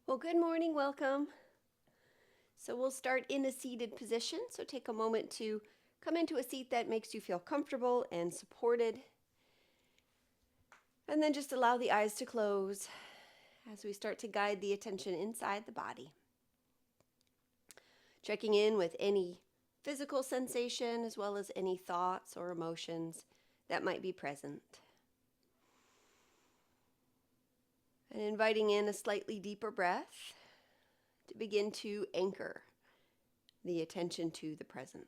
Well, good morning, welcome. So we'll start in a seated position. So take a moment to come into a seat that makes you feel comfortable and supported. And then just allow the eyes to close as we start to guide the attention inside the body. Checking in with any physical sensation as well as any thoughts or emotions that might be present. And inviting in a slightly deeper breath to begin to anchor the attention to the present.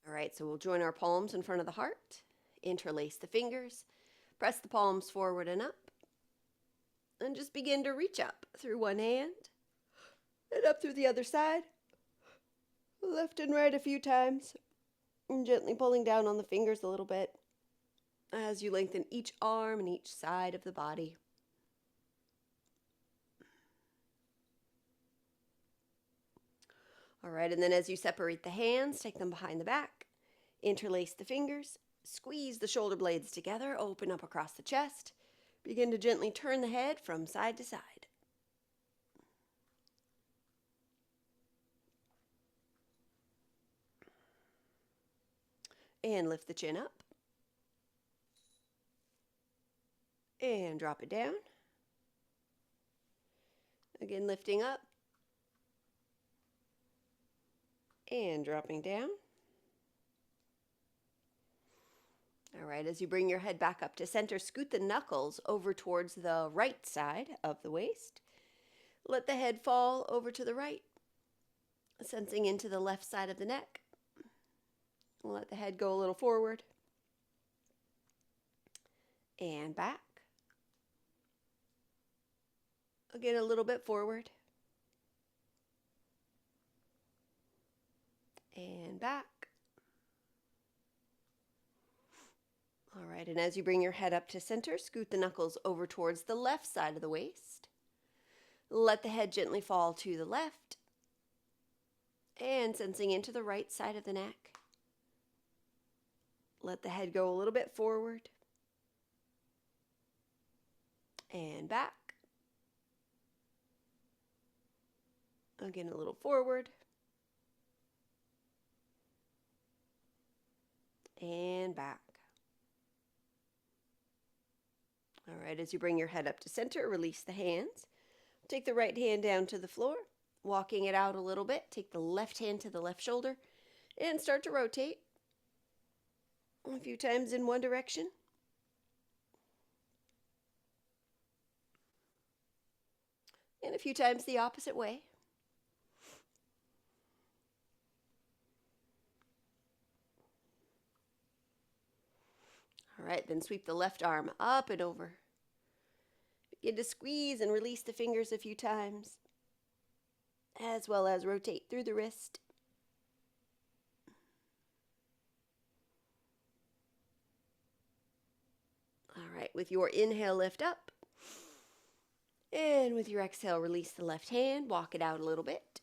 All right, so we'll join our palms in front of the heart, interlace the fingers, press the palms forward and up, and just begin to reach up through one hand and up through the other side, left and right a few times, and gently pulling down on the fingers a little bit as you lengthen each arm and each side of the body. All right, and then as you separate the hands, take them behind the back, interlace the fingers, squeeze the shoulder blades together, open up across the chest, begin to gently turn the head from side to side. And lift the chin up. And drop it down. Again, lifting up. And dropping down. All right, as you bring your head back up to center, scoot the knuckles over towards the right side of the waist. Let the head fall over to the right, sensing into the left side of the neck. Let the head go a little forward and back. Again, a little bit forward and back. All right, and as you bring your head up to center, scoot the knuckles over towards the left side of the waist. Let the head gently fall to the left and sensing into the right side of the neck. Let the head go a little bit forward and back. Again, a little forward and back. All right, as you bring your head up to center, release the hands. Take the right hand down to the floor, walking it out a little bit. Take the left hand to the left shoulder and start to rotate a few times in one direction. And a few times the opposite way. All right, then sweep the left arm up and over. Begin to squeeze and release the fingers a few times, as well as rotate through the wrist. All right, with your inhale, lift up. And with your exhale, release the left hand, walk it out a little bit.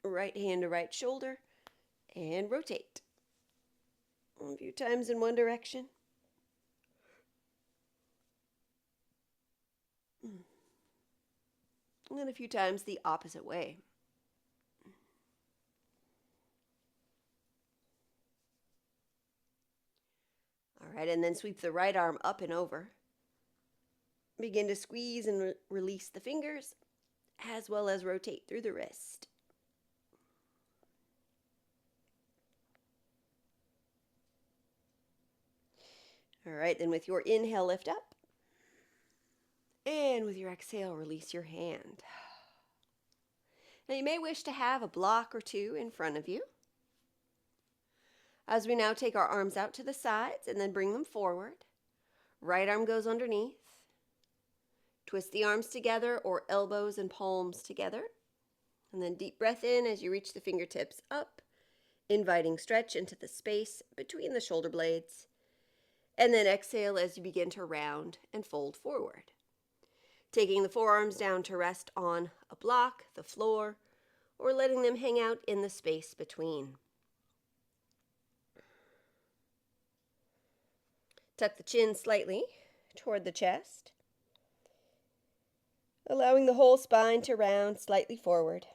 Right hand to right shoulder, and rotate. A few times in one direction. And then a few times the opposite way. All right, and then sweep the right arm up and over. Begin to squeeze and release the fingers, as well as rotate through the wrist. All right, then with your inhale, lift up. And with your exhale, release your hand. Now you may wish to have a block or two in front of you. As we now take our arms out to the sides and then bring them forward. Right arm goes underneath. Twist the arms together or elbows and palms together. And then deep breath in as you reach the fingertips up, inviting stretch into the space between the shoulder blades. And then exhale as you begin to round and fold forward. Taking the forearms down to rest on a block, the floor, or letting them hang out in the space between. Tuck the chin slightly, toward the chest, allowing the whole spine to round slightly forward.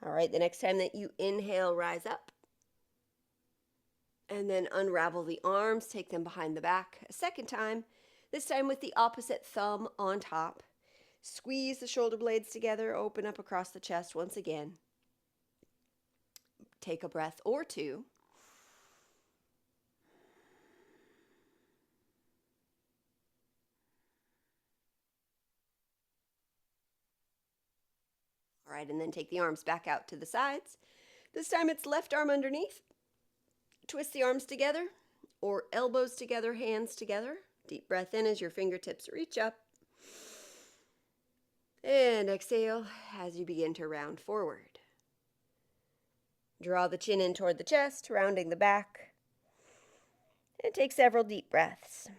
All right, the next time that you inhale, rise up. And then unravel the arms, take them behind the back a second time, this time with the opposite thumb on top. Squeeze the shoulder blades together, open up across the chest once again. Take a breath or two. All right, and then take the arms back out to the sides. This time it's left arm underneath. Twist the arms together or elbows together, hands together. Deep breath in as your fingertips reach up. And exhale as you begin to round forward. Draw the chin in toward the chest, rounding the back. And take several deep breaths.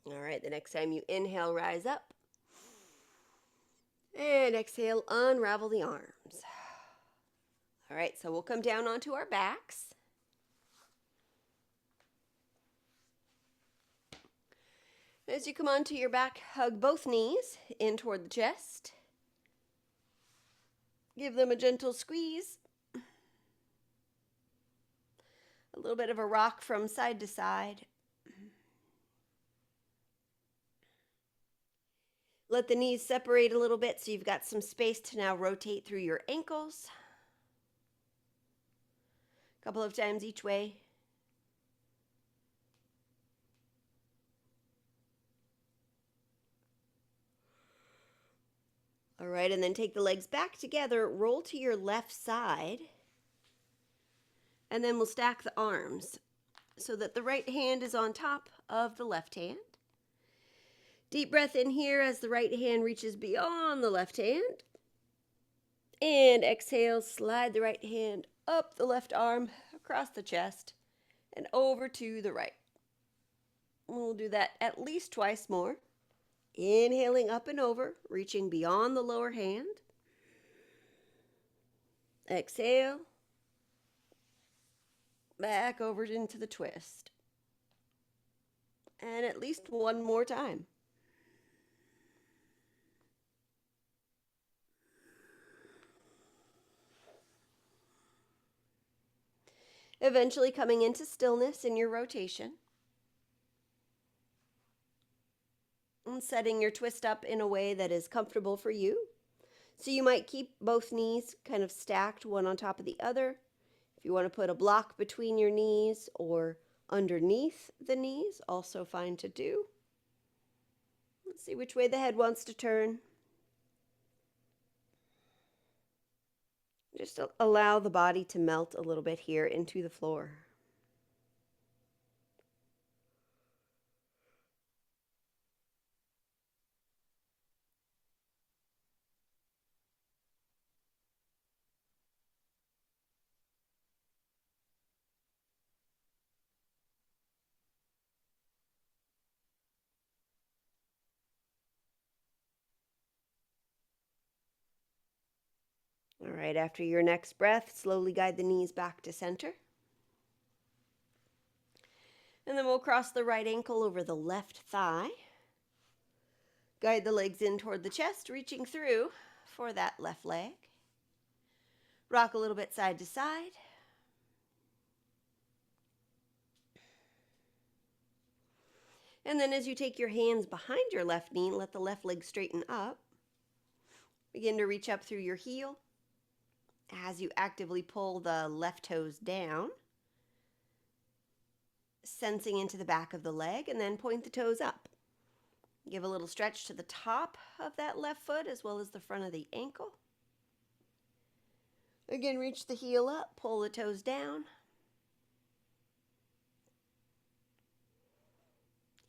All right, the next time you inhale, rise up. And exhale, unravel the arms. All right, so we'll come down onto our backs. As you come onto your back, hug both knees in toward the chest. Give them a gentle squeeze. A little bit of a rock from side to side. Let the knees separate a little bit so you've got some space to now rotate through your ankles. A couple of times each way. All right, and then take the legs back together, roll to your left side, and then we'll stack the arms so that the right hand is on top of the left hand. Deep breath in here as the right hand reaches beyond the left hand. And exhale, slide the right hand up the left arm, across the chest, and over to the right. We'll do that at least twice more. Inhaling up and over, reaching beyond the lower hand. Exhale. Back over into the twist. And at least one more time. Eventually coming into stillness in your rotation. And setting your twist up in a way that is comfortable for you. So you might keep both knees kind of stacked, one on top of the other. If you want to put a block between your knees or underneath the knees, also fine to do. Let's see which way the head wants to turn. Just allow the body to melt a little bit here into the floor. All right, after your next breath, slowly guide the knees back to center. And then we'll cross the right ankle over the left thigh. Guide the legs in toward the chest, reaching through for that left leg. Rock a little bit side to side. And then as you take your hands behind your left knee, let the left leg straighten up. Begin to reach up through your heel as you actively pull the left toes down. sensing into the back of the leg, and then point the toes up. Give a little stretch to the top of that left foot as well as the front of the ankle. Again, reach the heel up, pull the toes down.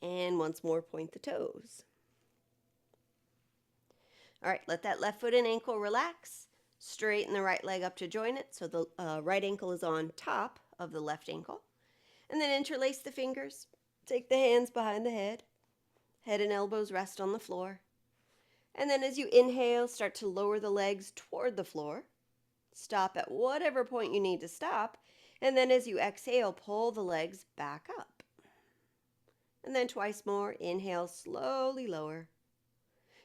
And once more, point the toes. All right, let that left foot and ankle relax. Straighten the right leg up to join it so the right ankle is on top of the left ankle. And then interlace the fingers. Take the hands behind the head. Head and elbows rest on the floor. And then as you inhale, start to lower the legs toward the floor. Stop at whatever point you need to stop. And then as you exhale, pull the legs back up. And then twice more, inhale, slowly lower.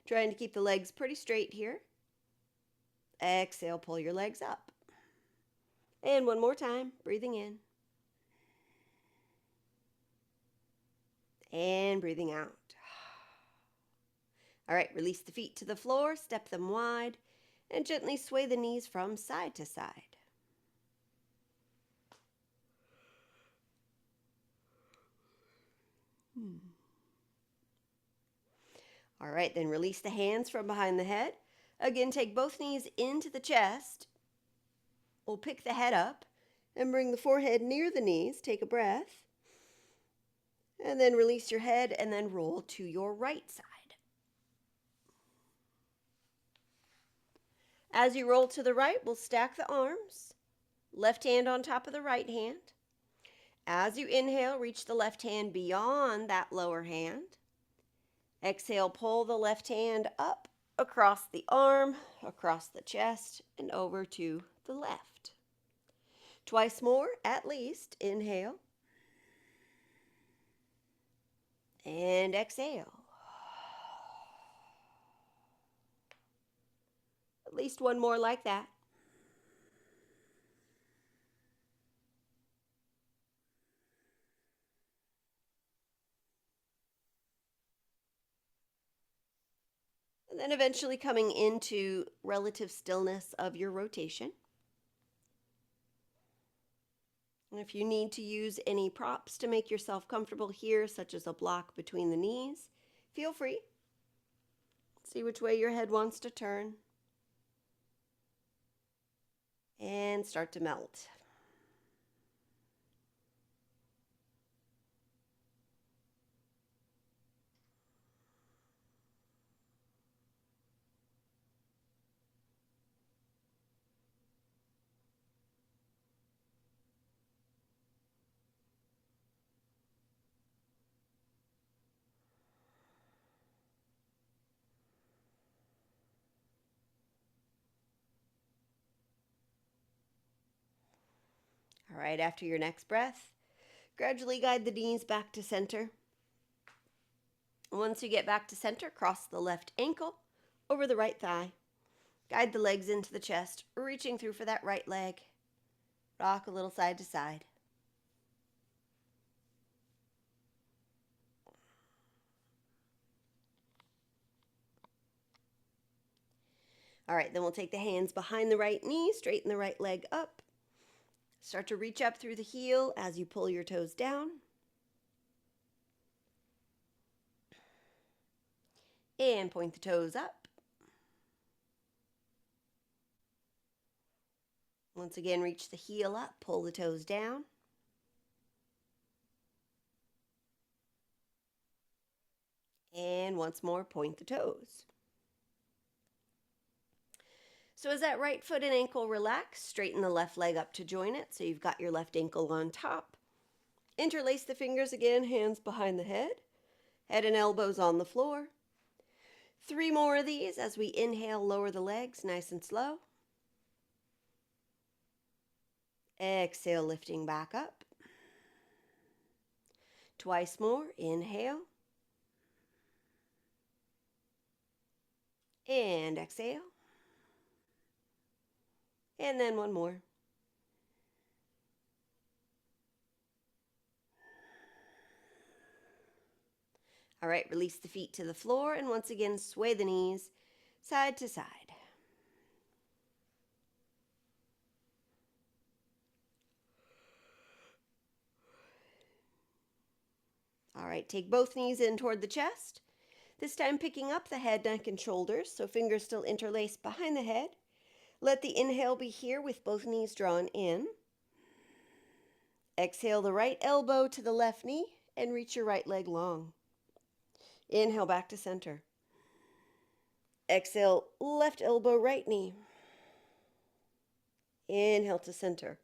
Trying to keep the legs pretty straight here. Exhale, pull your legs up. And one more time, breathing in. And breathing out. All right, release the feet to the floor, step them wide, and gently sway the knees from side to side. All right, then release the hands from behind the head. Again, take both knees into the chest. We'll pick the head up and bring the forehead near the knees. Take a breath. And then release your head and then roll to your right side. As you roll to the right, we'll stack the arms. Left hand on top of the right hand. As you inhale, reach the left hand beyond that lower hand. Exhale, pull the left hand up across the arm, across the chest, and over to the left. Twice more, at least. Inhale. And exhale. At least one more like that. And then eventually coming into relative stillness of your rotation. And if you need to use any props to make yourself comfortable here, such as a block between the knees, feel free. See which way your head wants to turn. And start to melt. All right, after your next breath, gradually guide the knees back to center. Once you get back to center, cross the left ankle over the right thigh. Guide the legs into the chest, reaching through for that right leg. Rock a little side to side. All right, then we'll take the hands behind the right knee, straighten the right leg up. Start to reach up through the heel as you pull your toes down. And point the toes up. Once again, reach the heel up, pull the toes down. And once more, point the toes. So as that right foot and ankle relax, straighten the left leg up to join it. So you've got your left ankle on top. Interlace the fingers again, hands behind the head. Head and elbows on the floor. 3 more of these as we inhale, lower the legs nice and slow. Exhale, lifting back up. Twice more, inhale. And exhale. And then one more. All right, release the feet to the floor and once again sway the knees side to side. All right, take both knees in toward the chest. This time picking up the head, neck, and shoulders, so fingers still interlaced behind the head. Let the inhale be here with both knees drawn in. Exhale the right elbow to the left knee and reach your right leg long. Inhale back to center. Exhale, left elbow, right knee. Inhale to center.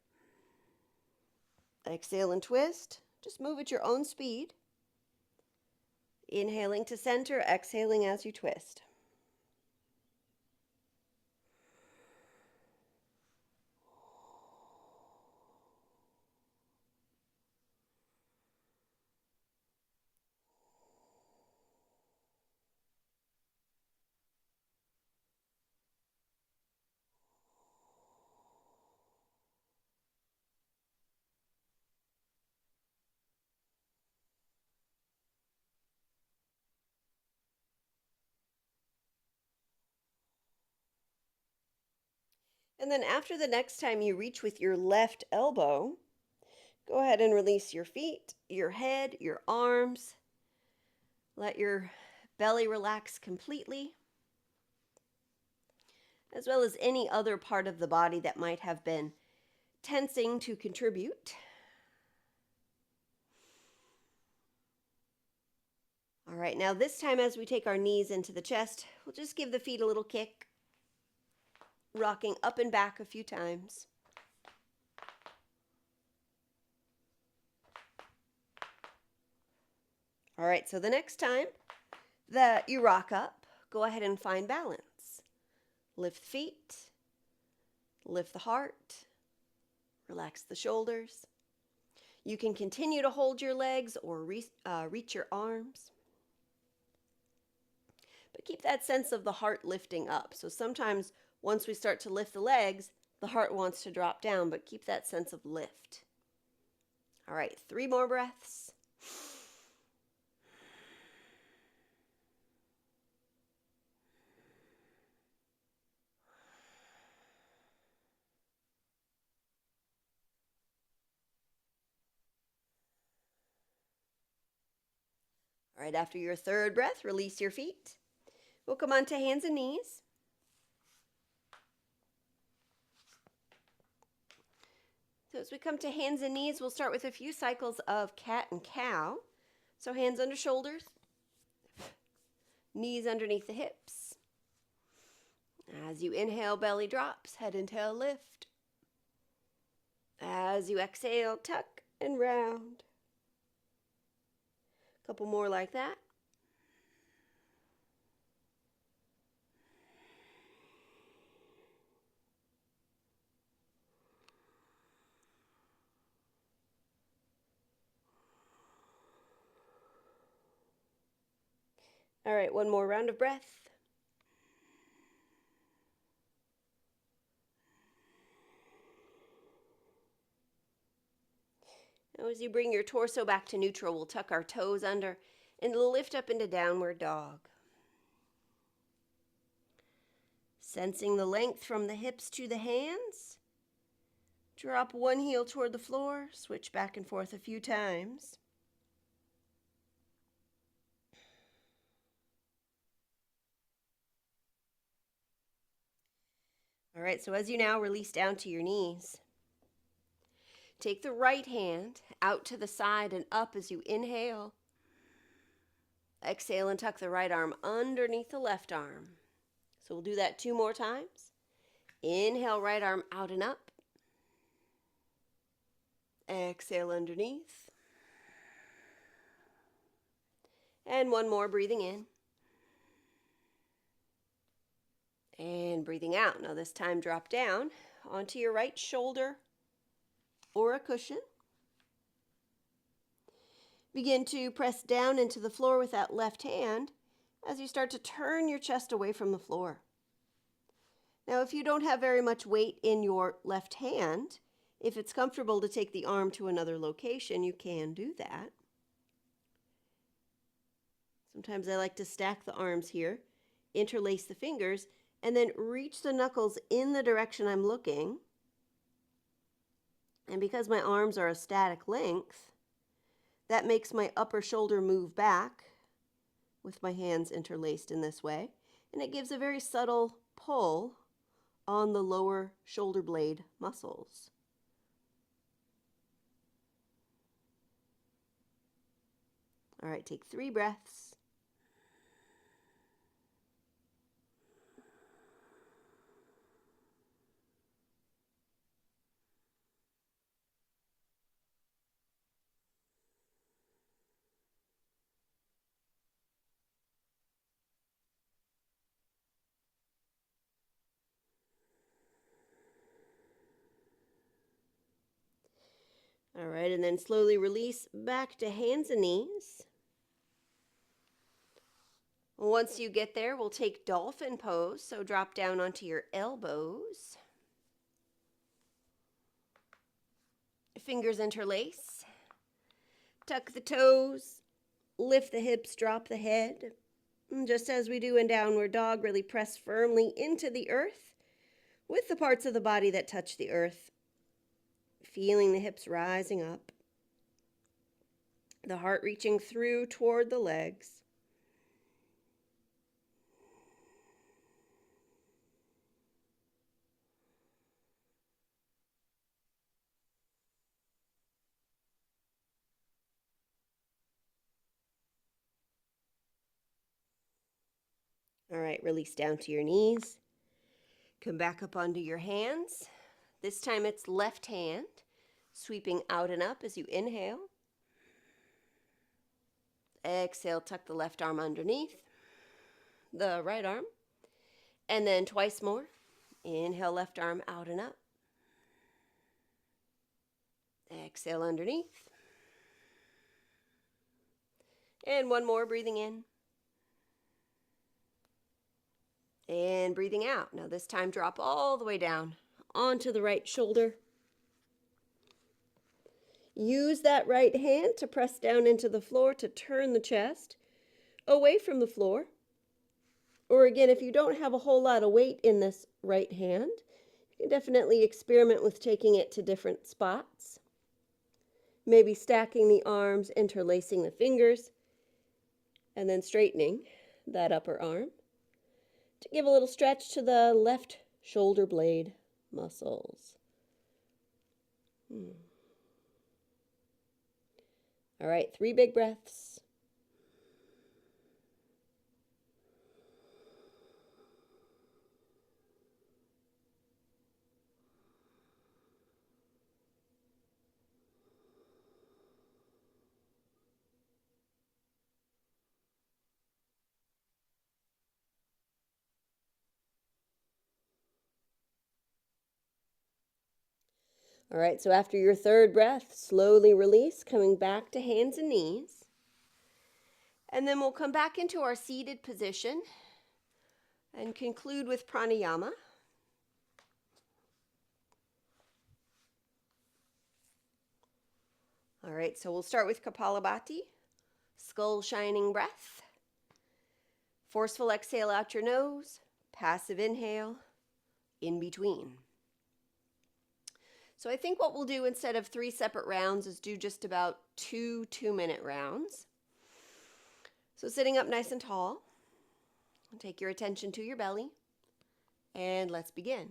Exhale and twist. Just move at your own speed. Inhaling to center, exhaling as you twist. And then after the next time you reach with your left elbow, go ahead and release your feet, your head, your arms. Let your belly relax completely, as well as any other part of the body that might have been tensing to contribute. All right, now this time as we take our knees into the chest, we'll just give the feet a little kick, rocking up and back a few times. All right, so the next time that you rock up, go ahead and find balance. Lift the feet, lift the heart, relax the shoulders. You can continue to hold your legs or reach your arms. But keep that sense of the heart lifting up. So sometimes once we start to lift the legs, the heart wants to drop down, but keep that sense of lift. All right, 3 more breaths. All right, after your third breath, release your feet. We'll come on to hands and knees. So as we come to hands and knees, we'll start with a few cycles of cat and cow. So hands under shoulders, knees underneath the hips. As you inhale, belly drops, head and tail lift. As you exhale, tuck and round. A couple more like that. All right, one more round of breath. Now as you bring your torso back to neutral, we'll tuck our toes under and lift up into downward dog. Sensing the length from the hips to the hands. Drop one heel toward the floor, switch back and forth a few times. All right, so as you now release down to your knees, take the right hand out to the side and up as you inhale. Exhale and tuck the right arm underneath the left arm. So we'll do that 2 more times. Inhale, right arm out and up. Exhale underneath. And one more, breathing in. And breathing out. Now this time drop down onto your right shoulder or a cushion. Begin to press down into the floor with that left hand as you start to turn your chest away from the floor. Now, if you don't have very much weight in your left hand, if it's comfortable to take the arm to another location, you can do that. Sometimes I like to stack the arms here, interlace the fingers, and then reach the knuckles in the direction I'm looking. And because my arms are a static length, That makes my upper shoulder move back with my hands interlaced in this way, and it gives a very subtle pull on the lower shoulder blade muscles. All right, take 3 breaths. All right, and then slowly release back to hands and knees. Once you get there, we'll take dolphin pose. So drop down onto your elbows. Fingers interlace. Tuck the toes. Lift the hips, drop the head. And just as we do in downward dog, really press firmly into the earth with the parts of the body that touch the earth. Feeling the hips rising up. The heart reaching through toward the legs. All right, release down to your knees. Come back up onto your hands. This time it's left hand, sweeping out and up as you inhale. Exhale, tuck the left arm underneath the right arm. And then twice more. Inhale, left arm out and up. Exhale underneath. And one more, breathing in. And breathing out. Now this time drop all the way down onto the right shoulder. Use that right hand to press down into the floor to turn the chest away from the floor. Or again, if you don't have a whole lot of weight in this right hand, you can definitely experiment with taking it to different spots. Maybe stacking the arms, interlacing the fingers, and then straightening that upper arm to give a little stretch to the left shoulder blade muscles. All right, 3 big breaths. All right, so after your 3rd breath, slowly release, coming back to hands and knees. And then we'll come back into our seated position and conclude with pranayama. All right, so we'll start with Kapalabhati, skull shining breath. Forceful exhale out your nose, passive inhale, in between. So I think what we'll do instead of 3 separate rounds is do just about 2 2-minute rounds. So sitting up nice and tall, take your attention to your belly, and let's begin.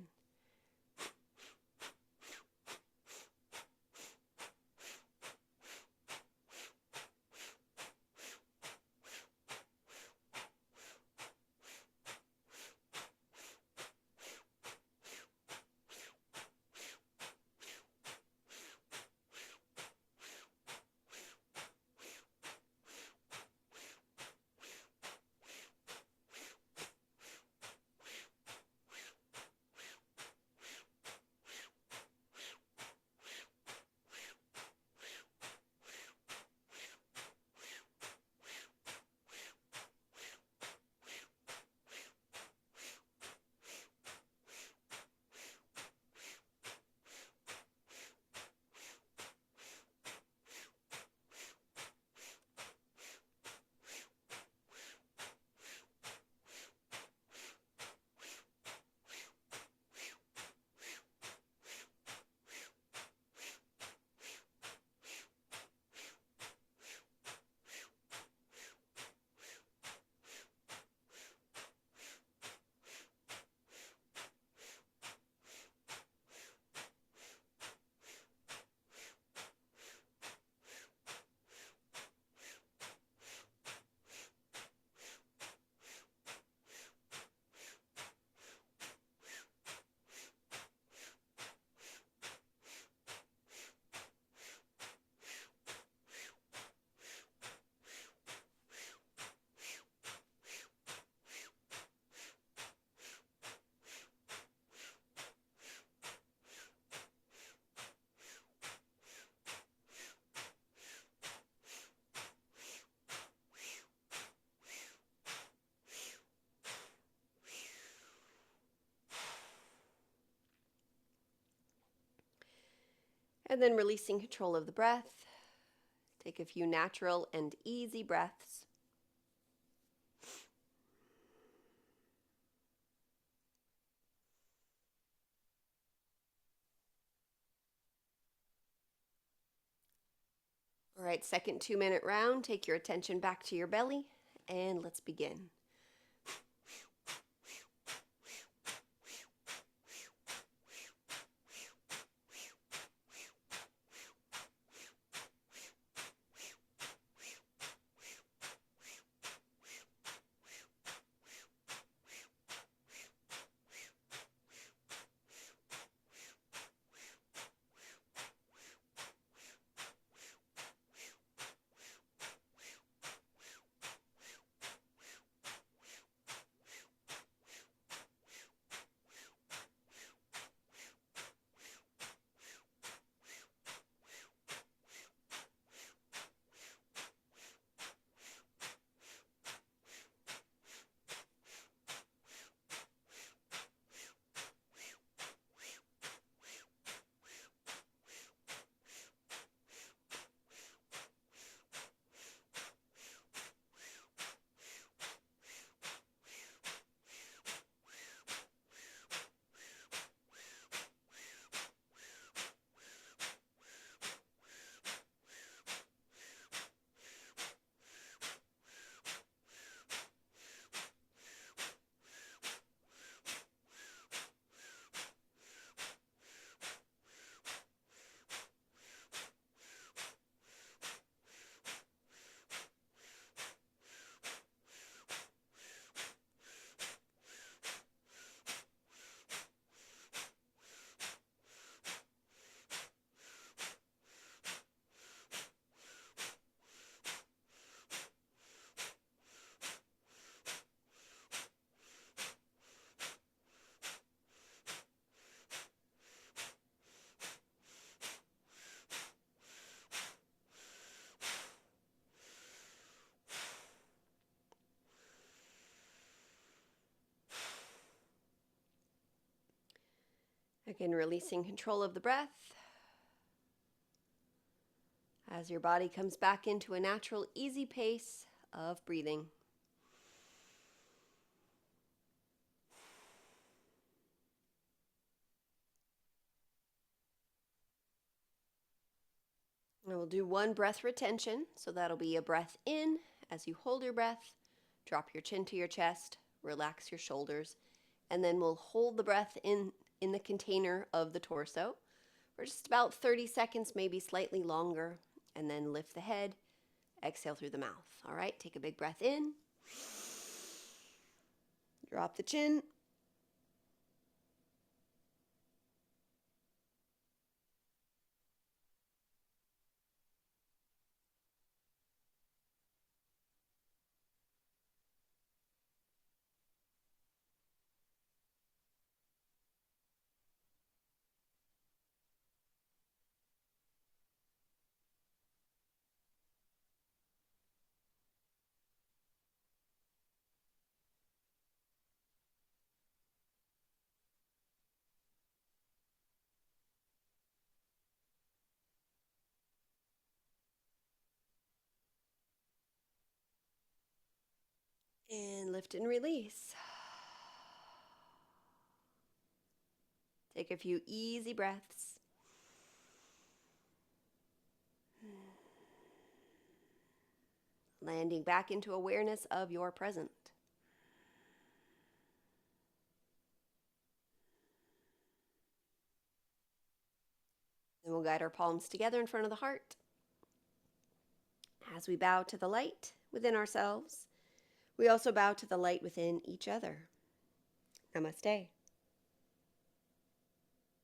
And then releasing control of the breath. Take a few natural and easy breaths. All right, second 2-minute round. Take your attention back to your belly and let's begin. Again, releasing control of the breath as your body comes back into a natural, easy pace of breathing. And we'll do one breath retention. So that'll be a breath in. As you hold your breath, drop your chin to your chest, relax your shoulders, and then we'll hold the breath in the container of the torso for just about 30 seconds, maybe slightly longer, and then lift the head, exhale through the mouth. All right, take a big breath in, drop the chin, and lift and release. Take a few easy breaths. Landing back into awareness of your present. Then we'll guide our palms together in front of the heart. As we bow to the light within ourselves, we also bow to the light within each other. Namaste.